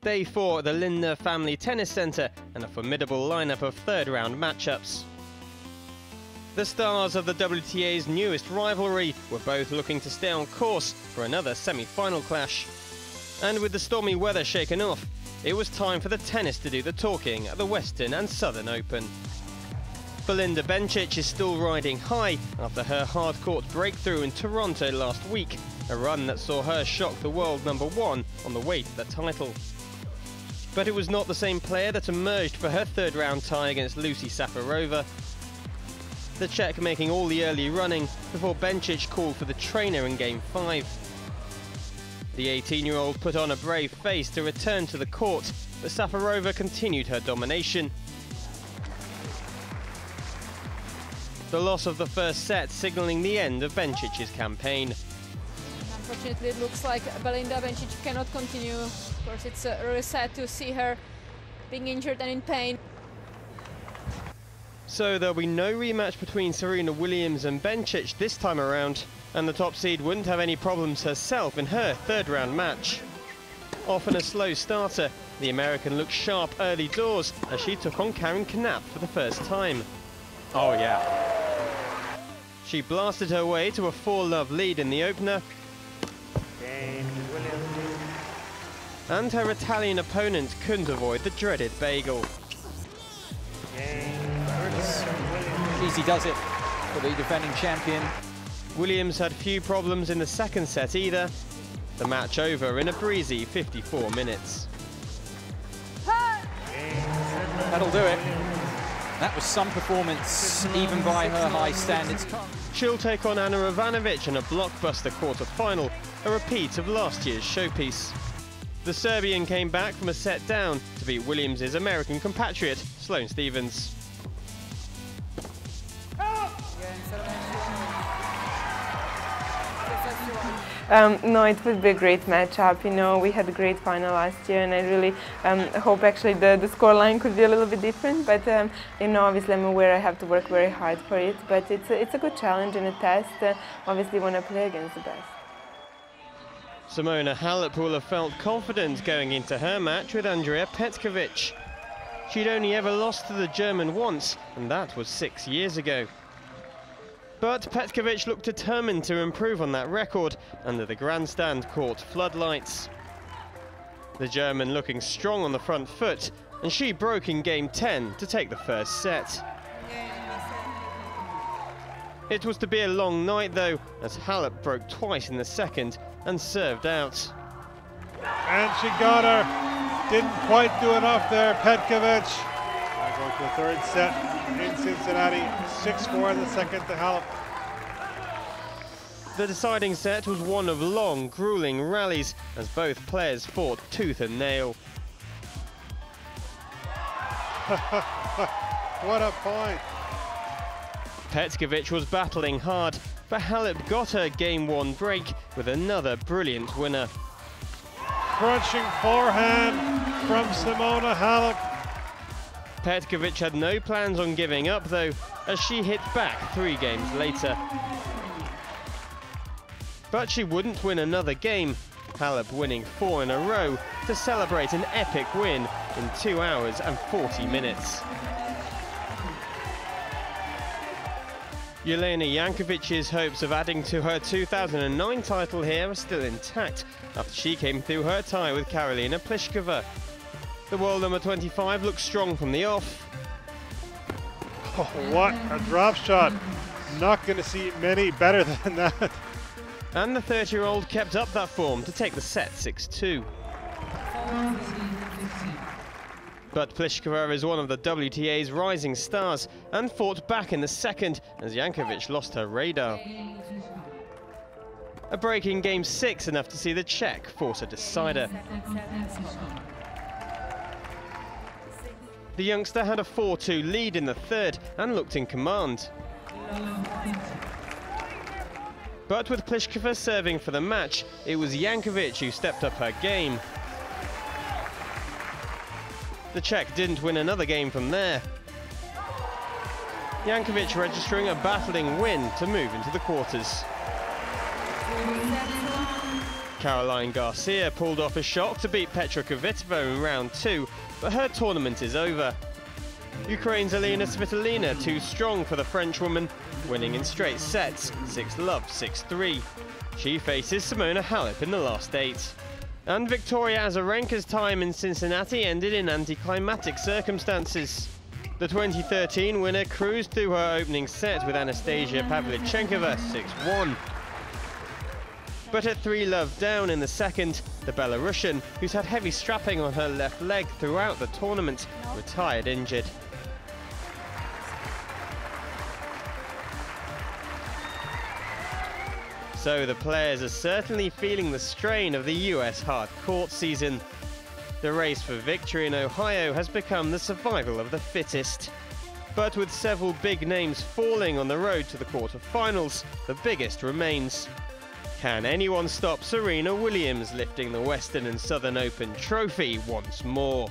Day 4 at the Lindner Family Tennis Centre and a formidable lineup of third-round matchups. The stars of the WTA's newest rivalry were both looking to stay on course for another semi-final clash. And with the stormy weather shaken off, it was time for the tennis to do the talking at the Western and Southern Open. Belinda Bencic is still riding high after her hard-court breakthrough in Toronto last week, a run that saw her shock the world #1 on the way to the title. But it was not the same player that emerged for her third-round tie against Lucy Safarova. The Czech making all the early running before Bencic called for the trainer in Game 5. The 18-year-old put on a brave face to return to the court, but Safarova continued her domination. The loss of the first set signalling the end of Bencic's campaign. Unfortunately, it looks like Belinda Bencic cannot continue. Of course, it's really sad to see her being injured and in pain. So there'll be no rematch between Serena Williams and Bencic this time around, and the top seed wouldn't have any problems herself in her third-round match. Often a slow starter, the American looked sharp early doors as she took on Karen Knapp for the first time. Oh yeah. She blasted her way to a 4-love lead in the opener, and her Italian opponent couldn't avoid the dreaded bagel. Easy does it for the defending champion. Williams had few problems in the second set either. The match over in a breezy 54 minutes. That'll do it. That was some performance, even by her high standards. She'll take on Anna Ivanovic in a blockbuster quarter-final, a repeat of last year's showpiece. The Serbian came back from a set down to beat Williams' American compatriot, Sloane Stephens. No, it would be a great matchup. You know, we had a great final last year, and I really hope actually the scoreline could be a little bit different. But you know, obviously I'm aware I have to work very hard for it. But it's a good challenge and a test. Obviously, want to play against the best. Simona Halep will have felt confident going into her match with Andrea Petkovic. She'd only ever lost to the German once, and that was 6 years ago. But Petkovic looked determined to improve on that record under the grandstand court floodlights. The German looking strong on the front foot, and she broke in Game 10 to take the first set. It was to be a long night though, as Halep broke twice in the second and served out. And she got her. Didn't quite do enough there, Petkovic. Go to the third set in Cincinnati, 6-4 in the second to Halep. The deciding set was one of long, grueling rallies as both players fought tooth and nail. What a point! Petkovic was battling hard, but Halep got her Game 1 break with another brilliant winner. Crunching forehand from Simona Halep. Petkovic had no plans on giving up though, as she hit back 3 games later. But she wouldn't win another game, Halep winning 4 in a row to celebrate an epic win in 2 hours and 40 minutes. Jelena Jankovic's hopes of adding to her 2009 title here are still intact after she came through her tie with Karolina Pliskova. The world #25 looks strong from the off. Oh, what a drop shot. Not going to see many better than that. And the 30-year-old kept up that form to take the set 6-2. But Pliskova is one of the WTA's rising stars and fought back in the second as Jankovic lost her radar. A break in Game 6 enough to see the Czech force a decider. The youngster had a 4-2 lead in the third and looked in command. But with Pliskova serving for the match, it was Jankovic who stepped up her game. The Czech didn't win another game from there. Jankovic registering a battling win to move into the quarters. Caroline Garcia pulled off a shock to beat Petra Kvitova in round 2, but her tournament is over. Ukraine's Elena Svitolina too strong for the Frenchwoman, winning in straight sets, 6-love, 6-3. She faces Simona Halep in the last 8. And Victoria Azarenka's time in Cincinnati ended in anticlimactic circumstances. The 2013 winner cruised through her opening set with Anastasia Pavlyuchenkova 6-1. But at 3-love down in the second, the Belarusian, who's had heavy strapping on her left leg throughout the tournament, retired injured. So the players are certainly feeling the strain of the US hard court season. The race for victory in Ohio has become the survival of the fittest. But with several big names falling on the road to the quarterfinals, the biggest remains. Can anyone stop Serena Williams lifting the Western and Southern Open trophy once more?